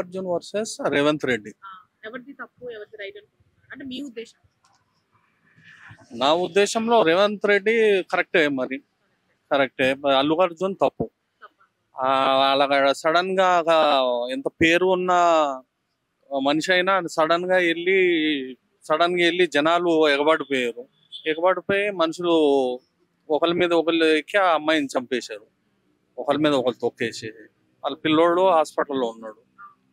Arjun versus Revanth Reddy. ఎవరిది తప్పు ఎవరిది రైట్ అనుకుంటున్నారు అంటే మీ ఉద్దేశం? నా ఉద్దేశంలో రేవంత్ రెడ్డి కరెక్టే, మరి కరెక్టే. అల్లు అర్జున్ తప్పు. అలాగా సడన్ గా ఎంత పేరు ఉన్న మనిషి అయినా సడన్ గా వెళ్ళి జనాలు ఎగబడిపోయి మనుషులు ఒకరి మీద ఒకళ్ళు ఎక్కి ఆ అమ్మాయిని చంపేశారు. ఒకరి మీద ఒకరు తొక్కేసి వాళ్ళ పిల్లోడు హాస్పిటల్లో ఉన్నాడు.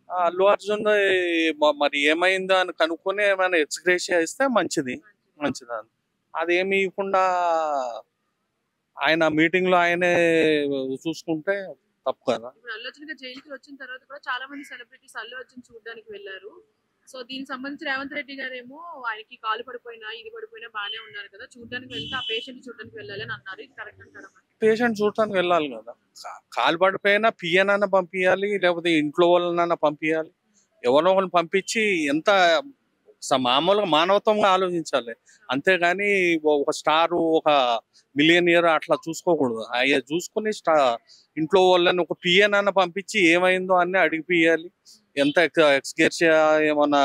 అల్లు అర్జున్ మరి ఏమైందో అని కనుక్కొని ఏమైనా ఎక్స్గ్రేషియా ఇస్తే మంచిది. అదేమి ఇవ్వకుండా ఆయన మీటింగ్ లో ఆయనే చూసుకుంటే తప్పు కదా. అల్లు అర్జున్ గారు జైలుకి వచ్చిన తర్వాత కూడా చాలా మంది సెలబ్రిటీస్ అల్లు అర్జున్ చూడడానికి వెళ్ళారు. సో దీనికి సంబంధించి రేవంత్ రెడ్డి గారు ఏమో ఆయనకి కాలు పడిపోయినా ఇది పడిపోయినా బాగానే ఉన్నారు కదా, చూడడానికి వెళ్తే ఆ పేషెంట్ చూడడానికి వెళ్ళాలి అని అన్నారు. ఇది కరెక్ట్ అంటారా? పేషెంట్ చూడటానికి వెళ్ళాలి కదా. కాలు పడిపోయినా పిఎనన్నా పంపించాలి, లేకపోతే ఇంట్లో వాళ్ళనన్నా పంపించాలి. ఎవరో ఒకరిని పంపించి ఎంత మామూలుగా మానవత్వంగా ఆలోచించాలి. అంతేగాని ఒక స్టార్ ఒక మిలియనియర్ అట్లా చూసుకోకూడదు. అయ్యా చూసుకుని ఇంట్లో వాళ్ళని ఒక పిఎన్ అన్న పంపించి ఏమైందో అన్ని అడిగిపియాలి. ఎంత ఎక్స్గ్రేషియా ఏమన్నా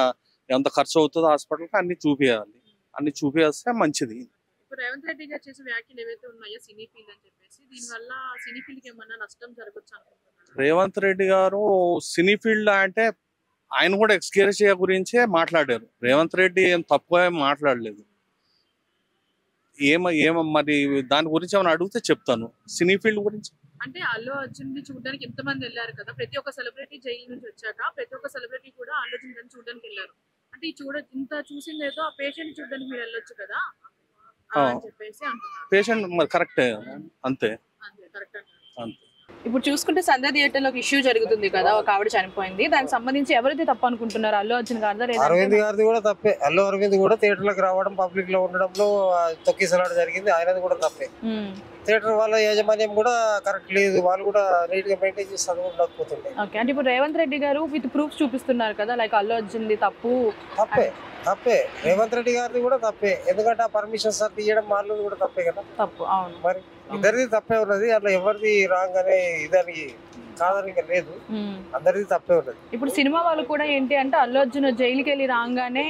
ఎంత ఖర్చు అవుతుందో హాస్పిటల్కి అన్ని చూపించాలి. అన్ని చూపిస్తే మంచిది. ఇప్పుడు రేవంత్ రెడ్డి గారు చేసే వ్యాఖ్యలు ఏవైతే ఉన్నాయో సినీ ఫీల్డ్ అని చెప్పేసి, దీనివల్ల సినీ ఫీల్డ్ కి ఏమన్నా నష్టం జరగచ్చు అనుకుంటున్నారు? రేవంత్ రెడ్డి గారు సినీ ఫీల్డ్ అంటే ఆయన కూడా ఎక్స్గ్రేషియా గురించే మాట్లాడారు. రేవంత్ రెడ్డి ఏం తప్పుగా ఏం మాట్లాడలేదు. మరి దాని గురించి ఏమైనా అడిగితే చెప్తాను. సినీ ఫీల్డ్ గురించి అంటే అల్లు అర్జున్ ని చూడడానికి ఎంత మంది వెళ్ళారు కదా, ప్రతి ఒక్క సెలబ్రిటీ జైలు నుంచి వచ్చాక ప్రతి ఒక్క సెలబ్రిటీ కూడా అల్లు అర్జున్ గారిని చూడడానికి వెళ్ళారు. అంటే ఇంత చూసిందేదో ఆ పేషెంట్ చూడడానికి మీరు వెళ్ళొచ్చు కదా అని చెప్పేసి అంటున్నారు. పేషెంట్ మరి కరెక్టే, అంతే కరెక్ట్ అంతే. ఇప్పుడు చూసుకుంటే సంధ్య థియేటర్ లో ఇష్యూ జరుగుతుంది కదా, ఒక ఆవిడ చనిపోయింది. దానికి సంబంధించి ఎవరైతే తప్పు అనుకుంటున్నారు? అల్లు అర్జున్ గారిదా? అరవింద్ గారిది కూడా తప్పే. అల్లు అరవింద్ కూడా థియేటర్ లకు రావడం, పబ్లిక్ లో ఉండడంలో తొక్కిసలాట జరిగింది. ఆయనది కూడా తప్పే. థియేటర్ వాళ్ళ యాజమాన్యం కూడా కరెక్ట్ లేదు. వాళ్ళు కూడా నీట్ గా మెయింటైన్ చేసి ఉండకపోతుండే. అంటే ఇప్పుడు రేవంత్ రెడ్డి గారు విత్ ప్రూఫ్ చూపిస్తున్నారు కదా, లైక్ అల్లు అర్జున్ తప్పే. రేవంత్ రెడ్డి గారిది కూడా తప్పే. ఎందుకంటే ఆ పర్మిషన్ సార్ తీయడం వాళ్ళు కూడా తప్పే కదా. తప్పు. అవును, మరి ఇద్దరిది తప్పే ఉన్నది. అట్లా ఎవరిది రాంగ్ అనే ఇదానికి కాదని లేదు, అందరిది తప్పే ఉన్నది. ఇప్పుడు సినిమా వాళ్ళు కూడా ఏంటి అంటే అల్లు అర్జున్ జైలుకి వెళ్ళి రాగానే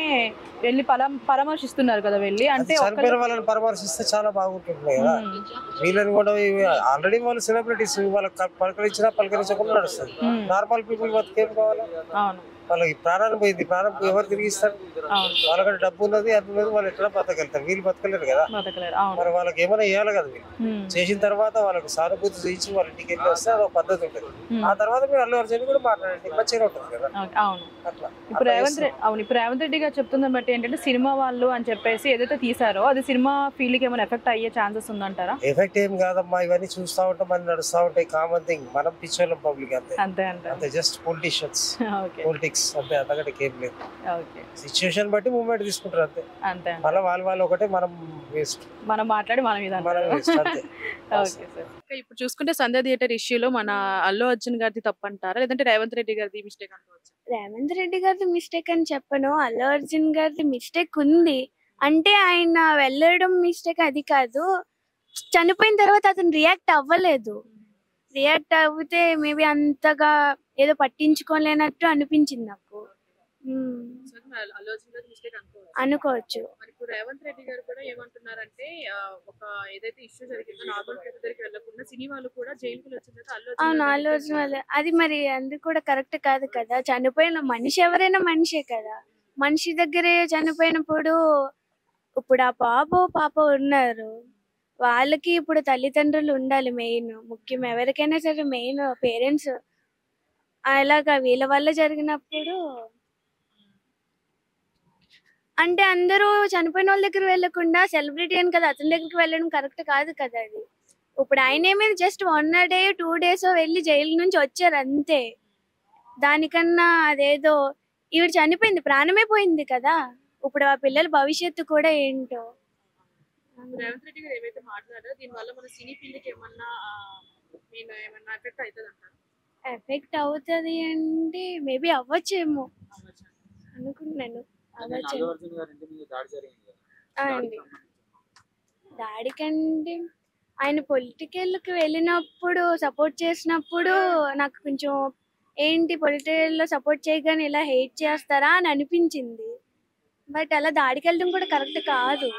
వెళ్ళి పరామర్శిస్తున్నారు కదా, వెళ్ళి అంటే చనిపోయిన వాళ్ళని పరామర్శిస్తే చాలా బాగుంటుంది కదా. వీళ్ళని కూడా ఆల్రెడీ వాళ్ళు సెలబ్రిటీస్, వాళ్ళకి పలకరించకుండా నడుస్తుంది. నార్మల్ పీపుల్ బతికేం కావాలి? వాళ్ళకి ప్రాణాలు పోయింది. ప్రాణం ఎవరు తిరిగిస్తారు? వాళ్ళకంటే డబ్బు ఉన్నది, అది ఉన్నది, వాళ్ళు ఎట్లా బతకగలుగుతారు? వీళ్ళు బతకలేరు కదా. మరి వాళ్ళకి ఏమైనా ఇవ్వాలి కదా. వీళ్ళు చేసిన తర్వాత వాళ్ళకి సానుభూతి చేయించి వాళ్ళ ఇంటికి వెళ్ళి వస్తే అదొక పద్ధతి ఉంటుంది. ఆ తర్వాత మీరు అల్లు అర్జున్ కూడా మాట్లాడండి, మంచిగా ఉంటుంది కదా. అట్లా ఇప్పుడు రేవంత్ రెడ్డి గారు చెప్తుందని బట్టి ఏంటంటే సినిమా వాళ్ళు అని చెప్పేసి ఏదైతే తీసారో అది సినిమా ఫీల్డ్ కి ఏమైనా ఎఫెక్ట్ అయ్యే ఛాన్సెస్ ఉందంటారా? ఎఫెక్ట్ ఏం కాదమ్మా, ఇవన్నీ చూస్తా ఉంటాం, మన నడుస్తా ఉంటాయి. Common thing. మనం పిచ్చోళ్ళం పబ్లిక్ అంతే జస్ట్ పొలిటీషియన్స్, పొలిటిక్స్ అంతే, అంతకంటే ఏం లేదు. సిచ్యువేషన్ బట్టి మూవ్మెంట్ తీసుకుంటారు అంతే. మళ్ళీ వాళ్ళు ఒకటే, మనం వేస్ట్. మనం మాట్లాడి మనం ఇప్పుడు చూసుకుంటే సంధ్య థియేటర్ ఇష్యూలో మన అల్లు అర్జున్ గారిది తప్పు అంటారా, లేదంటే రేవంత్ రెడ్డి గారిది మిస్టేక్ అనుకోవచ్చు? రేవంత్ రెడ్డి గారిది మిస్టేక్ అని చెప్పను, అల్లు అర్జున్ గారిది మిస్టేక్ ఉంది. అంటే ఆయన వెళ్ళడం మిస్టేక్ అది కాదు, చనిపోయిన తర్వాత అతను రియాక్ట్ అవ్వలేదు. రియాక్ట్ అవుతే మేబీ అంతగా ఏదో పట్టించుకోలేనట్టు అనిపించింది నాకు. అనుకోవచ్చు. రేవంత్ రెడ్డి గారు కూడా ఏమంటున్నారంటే ఒక ఏదైతే ఇష్యూ జరిగిందో నార్మల్ పీపుల్ దగ్గరికి వెళ్ళకుండా సినీ వాళ్ళు కూడా జైలుకి వచ్చిన అవును, అల్లు అర్జున్ వాళ్ళే. అది మరి అందుకు కూడా కరెక్ట్ కాదు కదా. చనిపోయిన మనిషి ఎవరైనా మనిషే కదా. మనిషి దగ్గరే చనిపోయినప్పుడు ఇప్పుడు ఆ పాప ఉన్నారు, వాళ్ళకి ఇప్పుడు తల్లిదండ్రులు ఉండాలి. మెయిన్ ముఖ్యం ఎవరికైనా సరే మెయిన్ పేరెంట్స్. అలాగా వీళ్ళ వల్ల జరిగినప్పుడు అంటే అందరూ చనిపోయిన వాళ్ళ దగ్గర వెళ్ళకుండా సెలబ్రిటీ అని కదా అతని దగ్గరికి వెళ్ళడం కరెక్ట్ కాదు కదా. అది ఇప్పుడు ఆయన ఏమైనా జస్ట్ 1 day 2 days వెళ్ళి జైలు నుంచి వచ్చారు అంతే. దానికన్నా అదేదో ఈవిడ చనిపోయింది, ప్రాణమే పోయింది కదా. ఇప్పుడు ఆ పిల్లల భవిష్యత్తు కూడా ఏంటో. రేవంత్ రెడ్డి గారు ఏవైతే మాట్లాడారో దీని వల్ల మన సినీ ఫీల్డ్ కి ఏమన్నా ఎఫెక్ట్ అవుతుంది అంటారు? ఎఫెక్ట్ అవుతుంది అంటే మేబీ అవ్వచ్చేమో అనుకుంటున్నాను. దాడి కంటే ఆయన పొలిటికల్ కి వెళ్ళినప్పుడు సపోర్ట్ చేసినప్పుడు నాకు కొంచెం ఏంటి పొలిటికల్ లో సపోర్ట్ చేయగానే ఇలా హేట్ చేస్తారా అని అనిపించింది. బట్ అలా దాడికి వెళ్ళడం కూడా కరెక్ట్ కాదు.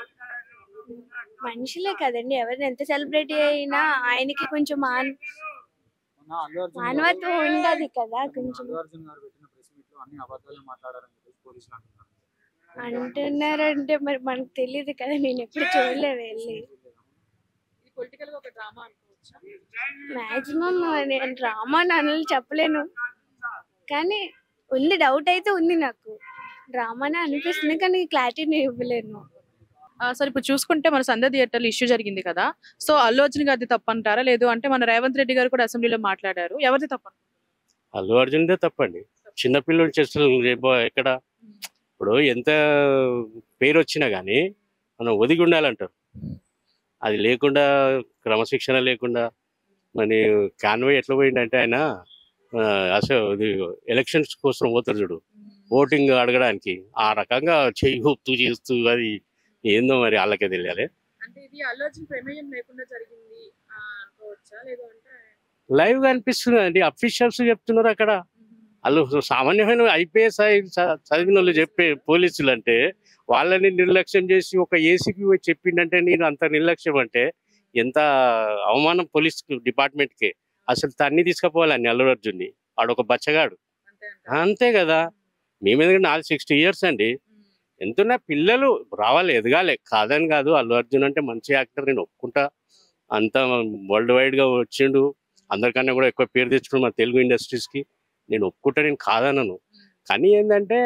మనుషులే కదండి, ఎవరిని ఎంత సెలబ్రిటీ అయినా ఆయనకి కొంచెం మొన్న అల్లు అర్జున్ గారు మానవత్వం ఉండదు కదా కొంచెం. అల్లు అర్జున్ గారు పెట్టిన ప్రెస్ మీట్ లో అన్ని అబద్ధాలు మాట్లాడారని చెప్పేసి పోలీసులు అంటున్నారు. అంటున్నారంటే మరి మనకు తెలియదు కదా, నేను ఎప్పుడు చూడలేదు వెళ్ళి. ఇది పొలిటికల్ గా ఒక డ్రామా అనుకోవచ్చా? మాక్సిమం నేను డ్రామా అని చెప్పలేను, కానీ ఉంది, డౌట్ అయితే ఉంది, నాకు డ్రామానే అనిపిస్తుంది, కానీ క్లారిటీ ఇవ్వలేను. సార్ ఇప్పుడు చూసుకుంటే మన సంధ్య థియేటర్ ఇష్యూ జరిగింది కదా, సో అల్లు అర్జున్ గారిది తప్పంటారా, లేదు అంటే మన రేవంత్ రెడ్డి గారు కూడా అసెంబ్లీలో మాట్లాడారు, ఎవరిది తప్ప? అల్లు అర్జున్దే తప్పండి. చిన్నపిల్లలు చేస్తారు ఎక్కడ ఇప్పుడు ఎంత పేరు వచ్చినా కానీ మనం ఒదిగి ఉండాలంటారు. అది లేకుండా క్రమశిక్షణ లేకుండా మరి కాన్వే ఎట్లా పోయిందంటే ఆయన అసలు ఎలక్షన్స్ కోసం పోతారు చూడు, ఓటింగ్ అడగడానికి ఆ రకంగా చెయ్యి ఊపుతూ చేస్తూ, అది ఏందో మరి వాళ్ళకే తెలియాలి. అంటే ఇది అల్లు అర్జున్ ప్రమేయం లేకుండా జరిగింది అనుకోవచ్చా, లేదు అంటే లైవ్ గా అనిపిస్తుంది అండి, అఫీషియల్స్ చెప్తున్నారు అక్కడ. వాళ్ళు సామాన్యమైన ఐపీఎస్ చదివిన వాళ్ళు చెప్పే పోలీసులు అంటే వాళ్ళని నిర్లక్ష్యం చేసి ఒక ఏసీపీ వచ్చి చెప్పిండంటే నేను అంత నిర్లక్ష్యం అంటే ఎంత అవమానం పోలీస్ డిపార్ట్మెంట్ కి. అసలు తన్ని తీసుకుపోవాలని అల్లు అర్జున్ని, ఆడొక బచ్చగాడు అంతే కదా. మేము ఎందుకంటే 60 years అండి, ఎంతున్నా పిల్లలు రావాలి, ఎదగాలి, కాదని కాదు. అల్లు అర్జున్ అంటే మంచి యాక్టర్, నేను ఒప్పుకుంటా. అంత వరల్డ్ వైడ్ గా వచ్చిండు, అందరికన్నా కూడా ఎక్కువ పేరు తెచ్చుకున్నాడు మన తెలుగు ఇండస్ట్రీస్ కి, నేను ఒప్పుకుంటా, నేను కాదనను. కానీ ఏంటంటే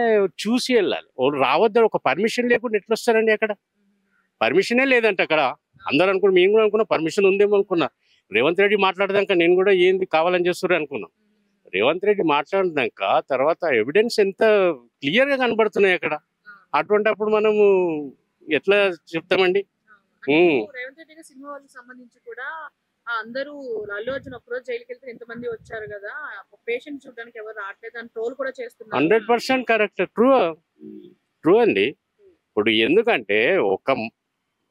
చూసి వెళ్ళాలి. వాళ్ళు రావద్దని ఒక పర్మిషన్ లేకుండా ఎట్లా వస్తారండి? అక్కడ పర్మిషనే లేదంటే అక్కడ అందరు అనుకున్నా, మేము కూడా అనుకున్నా పర్మిషన్ ఉందేమో అనుకున్నా. రేవంత్ రెడ్డి మాట్లాడదాక నేను కూడా ఏంది కావాలని చేస్తారు అనుకున్నాం. రేవంత్ రెడ్డి మాట్లాడినాక తర్వాత ఎవిడెన్స్ ఎంత క్లియర్ గా కనబడుతున్నాయి అక్కడ. అటువంటిప్పుడు మనము ఎట్లా చెప్తామండి? రేవంత్ రెడ్డి గారి సినిమా వాళ్ళకి సంబంధించి కూడా అందరూ అల్లు అర్జున్ ఒక్కరోజు జైలుకి వెళ్తే ఎంతమంది వచ్చారు కదా, పేషెంట్ చూడడానికి ఎవరు రావట్లేదు అని ట్రోల్ కూడా చేస్తున్నారు. 100% కరెక్ట్, ట్రూ అండి. ఇప్పుడు ఎందుకంటే ఒక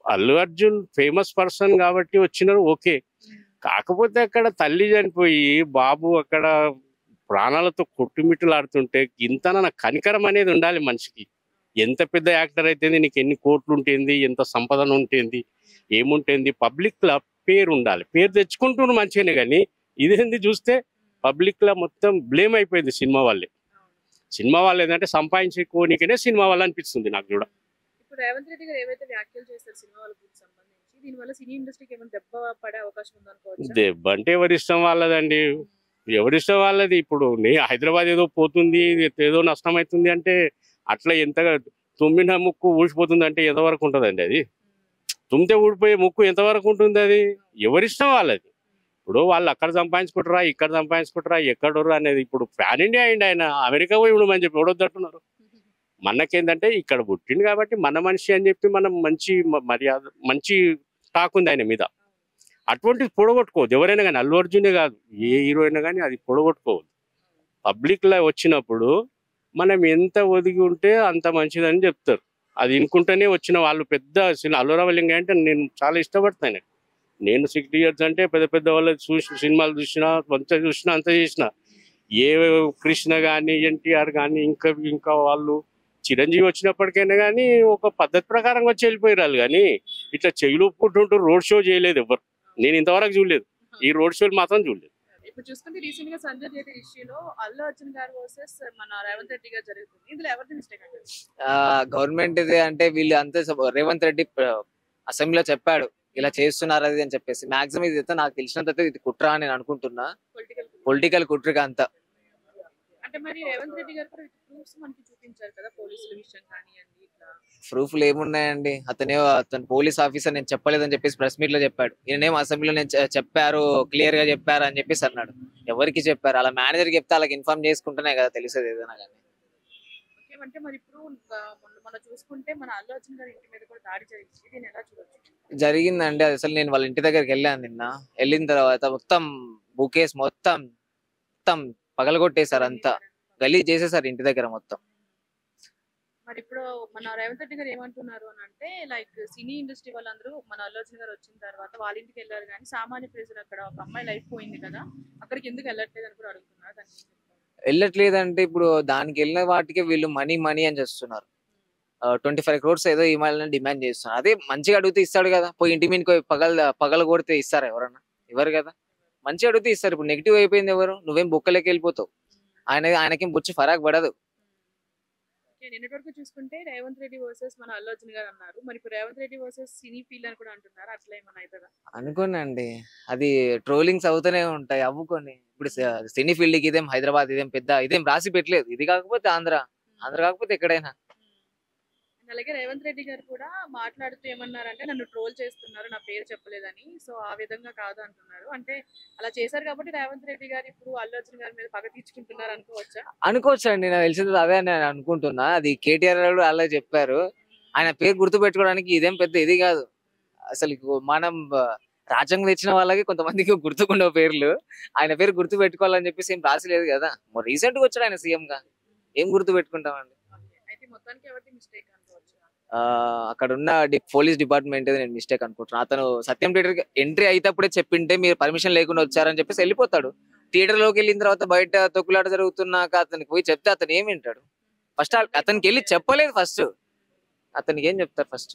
అల్లు అర్జున్ ఫేమస్ పర్సన్ కాబట్టి వచ్చినారు, ఓకే. కాకపోతే అక్కడ తల్లి చనిపోయి బాబు అక్కడ ప్రాణాలతో కొట్టుమిట్టులాడుతుంటే ఇంత కనికరం అనేది ఉండాలి మనిషికి. ఎంత పెద్ద యాక్టర్ అయితే నీకు ఎన్ని కోట్లు ఉంటుంది, ఎంత సంపదన ఉంటుంది, ఏముంటుంది, పబ్లిక్ లా పేరు ఉండాలి. పేరు తెచ్చుకుంటున్నారు మంచిగానే, కానీ ఇదేంది చూస్తే పబ్లిక్ లా మొత్తం బ్లేమ్ అయిపోయింది సినిమా వాళ్ళే. సినిమా వాళ్ళు ఏంటంటే సంపాదించుకోనికనే సినిమా వాళ్ళు అనిపిస్తుంది నాకు కూడా. ఇప్పుడు రేవంత్ రెడ్డి గారు ఏవైతే వ్యాఖ్యలు చేస్తారు సినిమా వాళ్ళకి సంబంధించి, దీనివల్ల సినీ ఇండస్ట్రీకి ఏమైనా దెబ్బ పడే అవకాశం ఉందనుకోవచ్చు? దెబ్బ అంటే ఎవరిష్టం వాళ్ళదండి, ఎవరిష్టం వాళ్ళది. ఇప్పుడు హైదరాబాద్ ఏదో పోతుంది, ఏదో నష్టం అవుతుంది అంటే అట్లా ఎంతగా తుమ్మిన ముక్కు ఊడిపోతుంది అంటే ఎంతవరకు ఉంటుందండి? అది తుమ్మితే ఊడిపోయే ముక్కు ఎంతవరకు ఉంటుంది? అది ఎవరిష్టం వాళ్ళది. ఇప్పుడు వాళ్ళు అక్కడ సంపాదించుకుంటారా, ఇక్కడ సంపాదించుకుంటారా, ఎక్కడోరు అనేది. ఇప్పుడు ఫ్యాన్ ఇండియా అయింది ఆయన, అమెరికా పోయి ఉండమని చెప్పి ఎవడొద్దంటున్నారు. మనకేంటంటే ఇక్కడ పుట్టింది కాబట్టి మన మనిషి అని చెప్పి మనం మంచి మర్యాద, మంచి టాక్ ఉంది ఆయన మీద. అటువంటిది పొడగొట్టుకోవద్దు ఎవరైనా కానీ, అల్లు అర్జునే కాదు ఏ హీరో అయినా కానీ అది పొడగొట్టుకోవద్దు. పబ్లిక్ లా వచ్చినప్పుడు మనం ఎంత ఒదిగి ఉంటే అంత మంచిదని చెప్తారు. అది వినుకుంటేనే వచ్చిన వాళ్ళు పెద్ద అల్లు రామలింగ అంటే నేను చాలా ఇష్టపడతాను. నేను 60 years అంటే పెద్ద పెద్ద వాళ్ళు సినిమాలు చూసినా, అంత చేసిన. ఏ కృష్ణ కానీ, ఎన్టీఆర్ కానీ, ఇంకా వాళ్ళు చిరంజీవి వచ్చినప్పటికైనా కానీ ఒక పద్ధతి ప్రకారంగా వచ్చి వెళ్ళిపోయారు వాళ్ళు. కానీ ఇట్లా చెయ్యిలు ఒప్పుకుంటుంటూ రోడ్ షో చేయలేదు ఎవరు, నేను ఇంతవరకు చూడలేదు. ఈ రోడ్ షోలు మాత్రం చూడలేదు. ఇప్పుడు చూసుకుంటే రీసెంట్ గా సంజయ్ థియేటర్ ఇష్యూలో అల్లు అర్జున్ గారు వర్సెస్ మన రేవంత్ రెడ్డి గారు జరుగుతుంది. ఇందులో ఎవరిది మిస్టేక్ అంటారు? గవర్నమెంట్ ఇది అంటే వీళ్ళు అంతే. రేవంత్ రెడ్డి అసెంబ్లీలో చెప్పాడు ఇలా చేస్తున్నారు అది అని చెప్పేసి. మాక్సిమం ఇది అయితే నాకు తెలిసినంత ఇది కుట్ర అని నేను అనుకుంటున్నా, పొలిటికల్ కుట్రగా అంతా. అంటే మరి రేవంత్ రెడ్డి గారు కూడా ప్రూఫ్స్ మనకి చూపించారు కదా, పోలీసుల విషయం కానివ్వండి. ఇట్లా ప్రూఫ్లు ఏమున్నాయండి? అతను పోలీస్ ఆఫీసర్ నేను చెప్పలేదని చెప్పేసి ప్రెస్ మీట్ లో చెప్పాడు. ఈయనేమో అసెంబ్లీలో నేను చెప్పారు, క్లియర్ గా చెప్పారు అని చెప్పేసి అన్నాడు. ఎవరికి చెప్పారు? అలా మేనేజర్ చెప్తే అలాగ ఇన్ఫార్మ్ చేసుకుంటేనే కదా తెలిసేది ఏదైనా కానీ. అంటే మరి ఇప్పుడు మనం చూసుకుంటే మన అల్లు అర్జున్ గారి ఇంటి మీద కూడా దాడి జరిగింది, దీన్ని ఎలా చూడొచ్చు? జరిగిందండి. అది అసలు నేను వాళ్ళ ఇంటి దగ్గరికి వెళ్ళాను నిన్న. వెళ్ళిన తర్వాత మొత్తం బుకేస్ మొత్తం పగలగొట్టేశారు, అంతా గలీజ్ చేసేసారు ఇంటి దగ్గర మొత్తం. మరి ఇప్పుడు మన రేవంత్ రెడ్డి గారు ఏమంటున్నారు అని అంటే, లైక్ సినీ ఇండస్ట్రీ వాళ్ళందరూ మన అల్లు అర్జున్ గారు వచ్చిన తర్వాత వాళ్ళ ఇంటికి వెళ్ళారు, కానీ సామాన్య ప్రజలు అక్కడ ఒక అమ్మాయి లైఫ్ పోయింది కదా, అక్కడికి ఎందుకు వెళ్ళట్లేదు అని కూడా అడుగుతున్నారు. వెళ్ళట్లేదంటే ఇప్పుడు దానికి వెళ్ళిన వాటికి వీళ్ళు మనీ మనీ అని చేస్తున్నారు. 25 crores ఏదో ఇవ్వాలని డిమాండ్ చేస్తున్నారు. అదే మంచిగా అడిగితే ఇస్తాడు కదా. పోయి ఇంటి మీదకి పగల కొడితే ఇస్తారా ఎవరన్నా? ఎవరు కదా. మంచిగా అడిగితే ఇస్తారు. ఇప్పుడు నెగిటివ్ అయిపోయింది ఎవరు? నువ్వేం బొక్కలకి వెళ్ళిపోతావు. ఆయనకేం బొచ్చి ఫరాక్ పడదు. నిన్నటి వరకు చూసుకుంటే రేవంత్ రెడ్డి వర్సెస్ మన అల్లు అర్జున్ గారు అన్నారు. మరి ఇప్పుడు Revanth Reddy versus cine field అని కూడా అంటున్నారు. అట్లా ఏమన్నా అవుతుందా? అనుకోనండి, అది ట్రోలింగ్స్ అవుతూనే ఉంటాయి. అవ్వుకొని ఇప్పుడు సినీ ఫీల్డ్ కి ఇదేం హైదరాబాద్ ఇదేం రాసి పెట్టలేదు. ఇది కాకపోతే ఆంధ్ర కాకపోతే ఎక్కడైనా. అలాగే రేవంత్ రెడ్డి గారు కూడా మాట్లాడుతూ ఏమన్నారంటే నన్ను ట్రోల్ చేస్తున్నారు, నా పేరు చెప్పలేదని. సో ఆ విధంగా కాదు అంటున్నారు. అంటే అలా చేశారు కాబట్టి రేవంత్ రెడ్డి గారు ఇప్పుడు అల్లు అర్జున్ గారి మీద పగ తీర్చుకుంటున్నారు అనుకోవచ్చా? అనుకోవచ్చు అండి, నాకు తెలిసింది అదే నేను అనుకుంటున్నా. అది కేటీఆర్ గారు అలా చెప్పారు. ఆయన పేరు గుర్తు పెట్టుకోవడానికి ఇదేం పెద్ద ఇది కాదు. అసలు మనం రాజ్యాంగం తెచ్చిన వాళ్ళకి కొంతమందికి గుర్తుకుండవు పేర్లు. ఆయన పేరు గుర్తు పెట్టుకోవాలని చెప్పేసి ఏం రాసిలేదు కదా. రీసెంట్ గా వచ్చాడు ఆయన సీఎం గా, ఏం గుర్తు పెట్టుకుంటామండి. అయితే మొత్తానికి ఎవరిది మిస్టేక్ అనుకోవచ్చు? అక్కడ ఉన్న పోలీస్ డిపార్ట్మెంట్ నేను మిస్టేక్ అనుకుంటున్నాను. అతను సత్యం థియేటర్ ఎంట్రీ అయితేప్పుడే చెప్పింటే మీరు పర్మిషన్ లేకుండా వచ్చారని చెప్పేసి వెళ్ళిపోతాడు. థియేటర్ లోకి వెళ్ళిన తర్వాత బయట తొక్కులాట జరుగుతున్నాక అతనికి పోయి చెప్తే అతను ఏం వింటాడు? ఫస్ట్ అతనికి వెళ్ళి చెప్పలేదు. ఫస్ట్ అతనికి ఏం చెప్తారు? ఫస్ట్